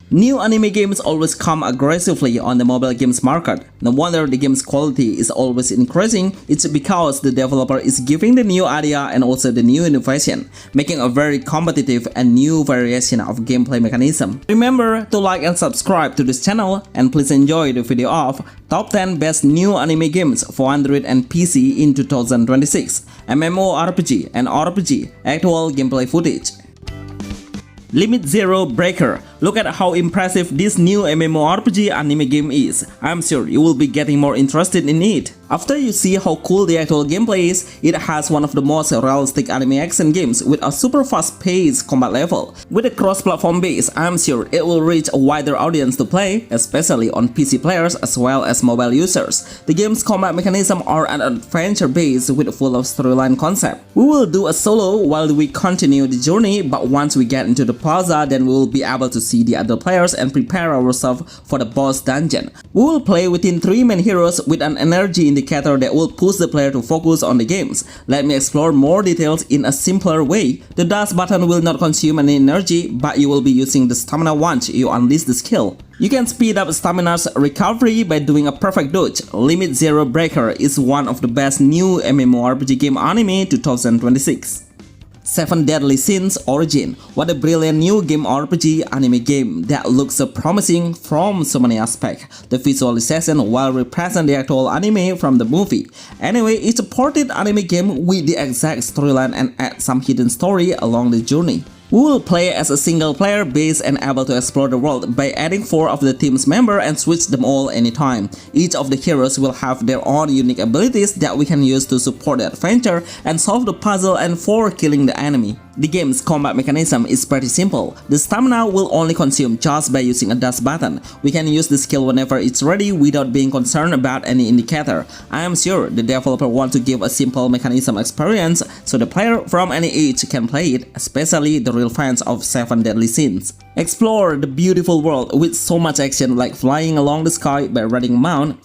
New anime games always come aggressively on the mobile games market. No wonder the game's quality is always increasing. It's because the developer is giving the new idea and also the new innovation, making a very competitive and new variation of gameplay mechanism. Remember to like and subscribe to this channel, and please enjoy the video of Top 10 Best New Anime Games for Android and PC in 2026, MMORPG and RPG, actual gameplay footage. Limit Zero Breaker. Look at how impressive this new MMORPG anime game is. I'm sure you will be getting more interested in it. After you see how cool the actual gameplay is, it has one of the most realistic anime action games with a super fast-paced combat level. With a cross-platform base, I'm sure it will reach a wider audience to play, especially on PC players as well as mobile users. The game's combat mechanism are an adventure base with a full of storyline concept. We will do a solo while we continue the journey, but once we get into the plaza, then we will be able to see the other players and prepare ourselves for the boss dungeon. We will play within 3 main heroes with an energy indicator that will push the player to focus on the games. Let me explore more details in a simpler way. The dash button will not consume any energy, but you will be using the stamina once you unleash the skill. You can speed up stamina's recovery by doing a perfect dodge. Limit Zero Breaker is one of the best new MMORPG game anime 2026. 7 Deadly Sins Origin. What a brilliant new game RPG anime game that looks so promising from so many aspects. The visualization will represent the actual anime from the movie. Anyway, it's a ported anime game with the exact storyline and add some hidden story along the journey. We will play as a single player base and able to explore the world by adding 4 of the team's members and switch them all anytime. Each of the heroes will have their own unique abilities that we can use to support the adventure and solve the puzzle and for killing the enemy. The game's combat mechanism is pretty simple. The stamina will only consume just by using a dash button. We can use the skill whenever it's ready without being concerned about any indicator. I am sure the developer wants to give a simple mechanism experience so the player from any age can play it, especially the real fans of 7 Deadly Sins. Explore the beautiful world with so much action like flying along the sky by riding a mount.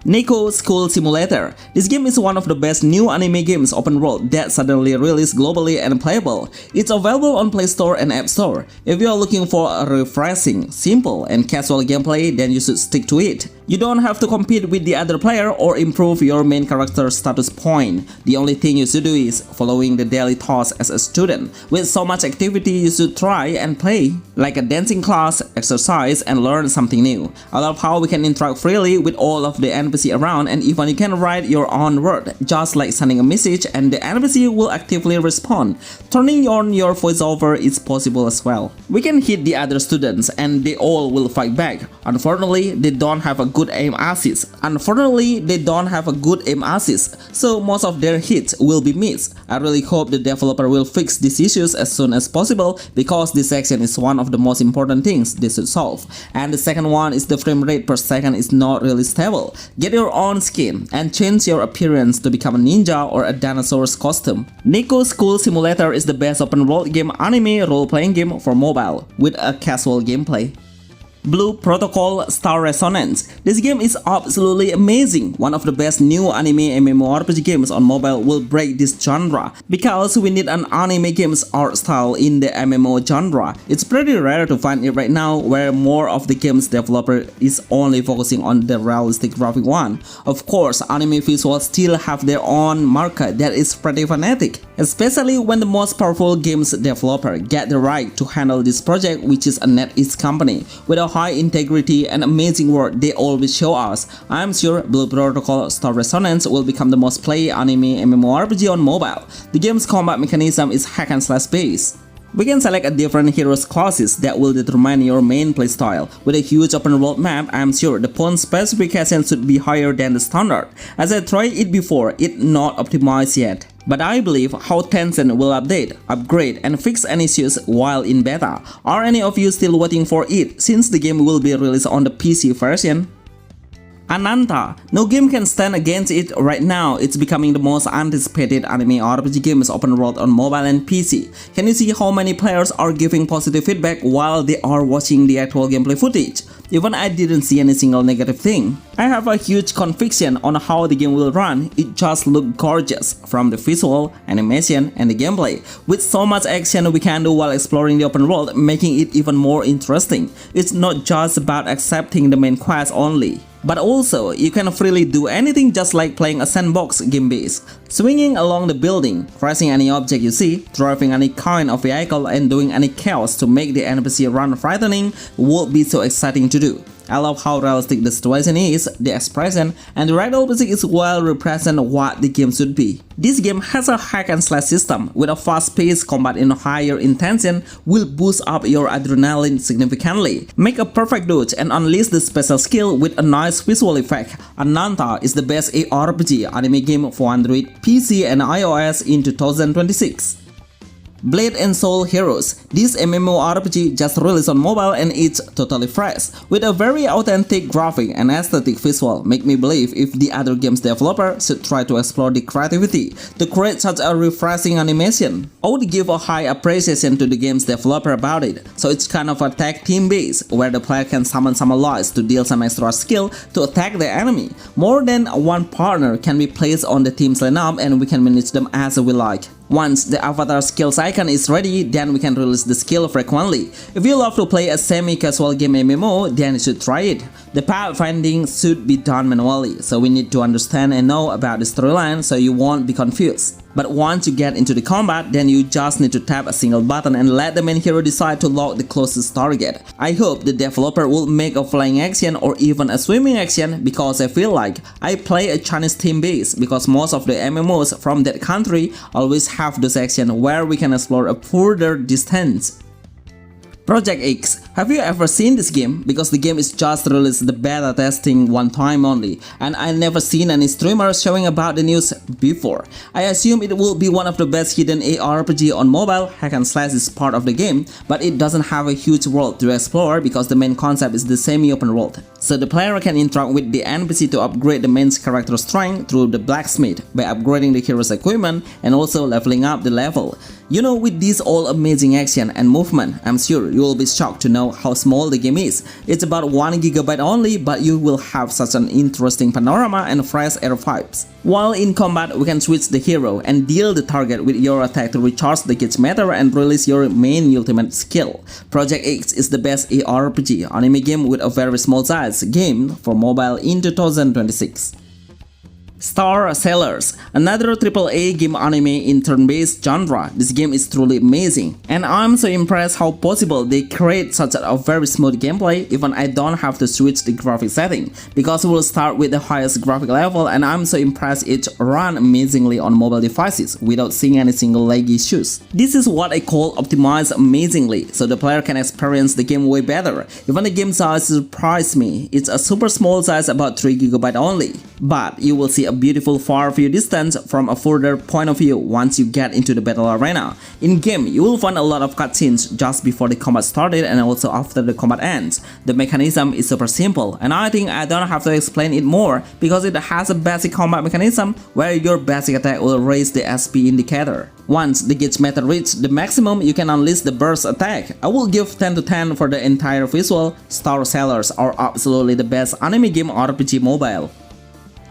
Niko School Simulator. This game is one of the best new anime games open world that suddenly released globally and playable. It's available on Play Store and App Store. If you are looking for a refreshing, simple, and casual gameplay, then you should stick to it. You don't have to compete with the other player or improve your main character's status point. The only thing you should do is following the daily tasks as a student. With so much activity, you should try and play, like a dancing class, exercise, and learn something new. I love how we can interact freely with all of the NPC around, and even you can write your own word, just like sending a message and the NPC will actively respond. Turning on your voiceover is possible as well. We can hit the other students and they all will fight back. Unfortunately, they don't have a good aim assist. So most of their hits will be missed. I really hope the developer will fix these issues as soon as possible, because this section is one of the most important things they should solve. And the second one is the frame rate per second is not really stable. Get your own skin and change your appearance to become a ninja or a dinosaur's costume. Niko School Simulator is the best open world game anime role-playing game for mobile with a casual gameplay. Blue Protocol Star Resonance. This game is absolutely amazing. One of the best new anime MMORPG games on mobile will break this genre, because we need an anime game's art style in the MMO genre. It's pretty rare to find it right now, where more of the game's developer is only focusing on the realistic graphic one. Of course, anime visuals still have their own market that is pretty fanatic, especially when the most powerful game's developer get the right to handle this project, which is a NetEase company. With a high integrity and amazing work they always show us, I'm sure Blue Protocol Star Resonance will become the most played anime MMORPG on mobile. The game's combat mechanism is hack and slash based. We can select a different heroes classes that will determine your main playstyle. With a huge open world map, I'm sure the pawn specification should be higher than the standard. As I tried it before, it's not optimized yet. But I believe how Tencent will update, upgrade, and fix any issues while in beta. Are any of you still waiting for it, since the game will be released on the PC version? Ananta. No game can stand against it right now. It's becoming the most anticipated anime RPG games open world on mobile and PC. Can you see how many players are giving positive feedback while they are watching the actual gameplay footage? Even I didn't see any single negative thing. I have a huge conviction on how the game will run. It just looks gorgeous from the visual, animation, and the gameplay. With so much action we can do while exploring the open world, making it even more interesting. It's not just about accepting the main quest only, but also you can freely do anything just like playing a sandbox game base. Swinging along the building, crashing any object you see, driving any kind of vehicle, and doing any chaos to make the NPC run frightening would be so exciting to do. I love how realistic the situation is, the expression, and the ragdoll music is well represent what the game should be. This game has a hack and slash system with a fast-paced combat in higher intention will boost up your adrenaline significantly. Make a perfect dodge and unleash the special skill with a nice visual effect. Ananta is the best ARPG anime game for Android, PC, and iOS in 2026. Blade and Soul Heroes. This MMORPG just released on mobile and it's totally fresh, with a very authentic graphic and aesthetic visual. Make me believe if the other game's developer should try to explore the creativity to create such a refreshing animation. I would give a high appreciation to the game's developer about it. So it's kind of a tag team base where the player can summon some allies to deal some extra skill to attack the enemy. More than one partner can be placed on the team's lineup and we can manage them as we like. Once the avatar skills icon is ready, then we can release the skill frequently. If you love to play a semi-casual game MMO, then you should try it. The pathfinding should be done manually, so we need to understand and know about the storyline so you won't be confused. But once you get into the combat, then you just need to tap a single button and let the main hero decide to lock the closest target. I hope the developer will make a flying action or even a swimming action, because I feel like I play a Chinese team base, because most of the MMOs from that country always have those actions where we can explore a further distance. Project X. Have you ever seen this game? Because the game is just released the beta testing one time only, and I never seen any streamers showing about the news before. I assume it will be one of the best hidden ARPG on mobile. Hack and slash is part of the game, but it doesn't have a huge world to explore because the main concept is the semi-open world. So the player can interact with the NPC to upgrade the main character's strength through the blacksmith by upgrading the hero's equipment and also leveling up the level. You know, with this all amazing action and movement, I'm sure you will be shocked to know how small the game is. It's about 1 GB only, but you will have such an interesting panorama and fresh air vibes. While in combat, we can switch the hero and deal the target with your attack to recharge the gauge meter and release your main ultimate skill. Project X is the best ARPG anime game with a very small size game for mobile in 2026. Star Sailors, another AAA game anime in turn-based genre. This game is truly amazing, and I'm so impressed how possible they create such a very smooth gameplay. Even I don't have to switch the graphic setting, because we'll start with the highest graphic level, and I'm so impressed it runs amazingly on mobile devices without seeing any single lag issues. This is what I call optimized amazingly, so the player can experience the game way better. Even the game size surprised me. It's a super small size, about 3 GB only, but you will see a beautiful far view distance from a further point of view once you get into the battle arena. In game, you will find a lot of cutscenes just before the combat started and also after the combat ends. The mechanism is super simple, and I think I don't have to explain it more because it has a basic combat mechanism where your basic attack will raise the SP indicator. Once the gauge meter reaches the maximum, you can unleash the burst attack. I will give 10 to 10 for the entire visual. Star Sailors are absolutely the best anime game RPG mobile.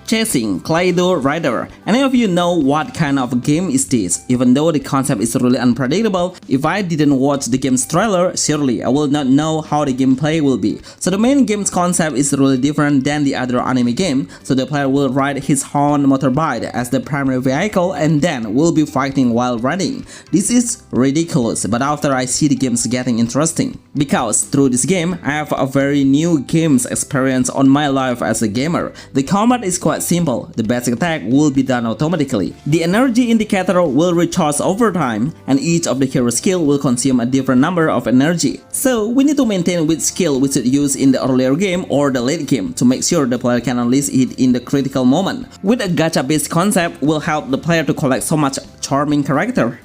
Chasing Kaleido Rider. Any of you know what kind of game is this? Even though the concept is really unpredictable, if I didn't watch the game's trailer, surely I will not know how the gameplay will be. So the main game's concept is really different than the other anime game, so the player will ride his own motorbike as the primary vehicle and then will be fighting while riding. This is ridiculous, but after I see the game's getting interesting, because through this game I have a very new games experience on my life as a gamer. The combat is quite simple. The basic attack will be done automatically. The energy indicator will recharge over time, and each of the hero skill will consume a different number of energy. So we need to maintain which skill we should use in the earlier game or the late game to make sure the player can unleash it in the critical moment. With a gacha based concept will help the player to collect so much charming character.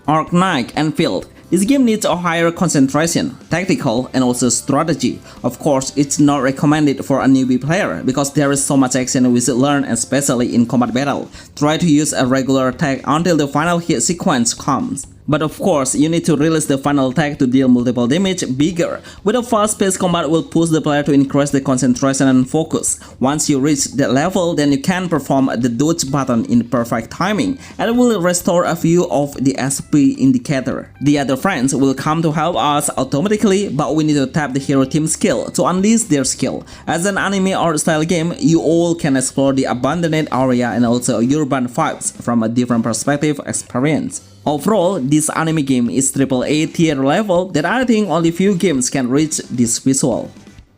Arknights Endfield. This game needs a higher concentration, tactical, and also strategy. Of course, it's not recommended for a newbie player because there is so much action we should learn, especially in combat battle. Try to use a regular attack until the final hit sequence comes. But of course, you need to release the final attack to deal multiple damage bigger. With a fast-paced combat will push the player to increase the concentration and focus. Once you reach that level, then you can perform the dodge button in perfect timing, and it will restore a view of the SP indicator. The other friends will come to help us automatically, but we need to tap the hero team skill to unleash their skill. As an anime art style game, you all can explore the abandoned area and also urban vibes from a different perspective experience. Overall, this anime game is AAA tier level that I think only few games can reach this visual.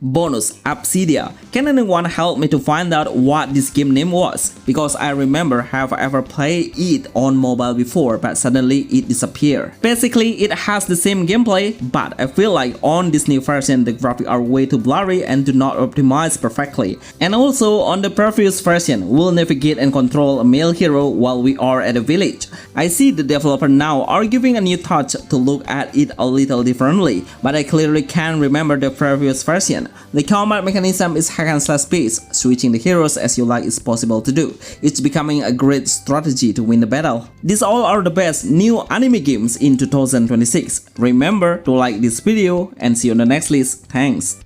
Bonus, Obsidia. Can anyone help me to find out what this game name was? Because I remember have ever played it on mobile before, but suddenly it disappeared. Basically, it has the same gameplay, but I feel like on this new version the graphics are way too blurry and do not optimize perfectly. And also on the previous version, we'll navigate and control a male hero while we are at a village. I see the developer now are giving a new touch to look at it a little differently, but I clearly can't remember the previous version. The combat mechanism is hack and slash based, switching the heroes as you like is possible to do. It's becoming a great strategy to win the battle. These all are the best new anime games in 2026. Remember to like this video and see you on the next list. Thanks.